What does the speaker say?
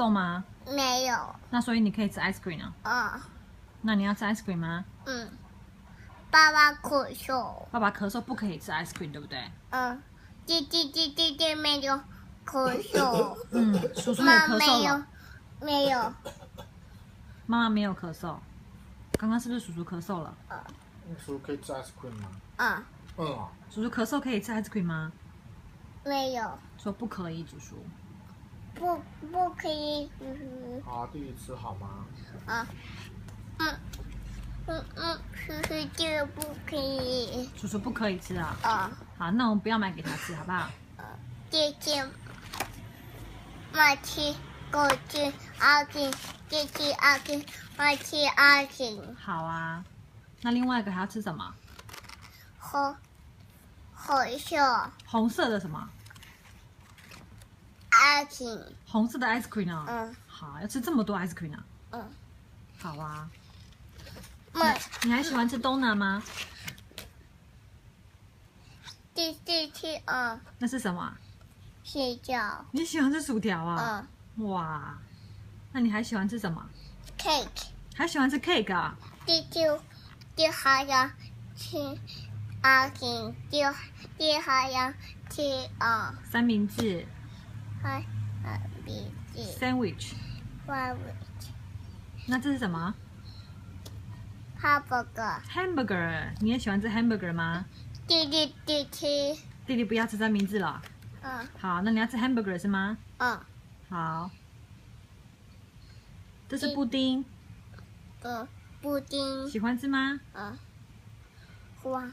豆吗？没有。那所以你可以吃 ice cream 啊？嗯那你要吃 ice cream 吗？嗯，爸爸咳嗽。爸爸咳嗽不可以吃 ice cream， 对不对？弟没有咳嗽。叔叔有妈咳嗽了。没有。妈妈没有咳嗽。刚刚是不是叔叔咳嗽了？叔叔可以吃 ice cream 吗？啊，叔叔咳嗽可以吃 ice cream 吗？没有。说不可以，叔叔。不可以。好，弟弟吃好吗？叔叔这个不可以。叔叔不可以吃啊。好，那我们不要买给他吃，好不好？姐姐，马奇狗去阿金，姐姐阿金，马奇阿金。好啊。那另外一个还要吃什么？红色红色的什么？阿金。红色的 ice cream 啊。好，要吃这么多 ice cream 啊。好啊。你还喜欢吃 donut 吗？第四次那是什么？睡觉。你喜欢吃薯条啊？哇，那你还喜欢吃什么 cake。还喜欢吃 cake 啊？第还要吃阿金，第还要吃三明治鼻子 sandwich。那这是什么 hamburger。 hamburger。你也喜欢吃 hamburger 吗？弟吃。弟弟不要吃三明治了。好，那你要吃 hamburger 是吗？好。这是布丁。布丁。喜欢吃吗？花。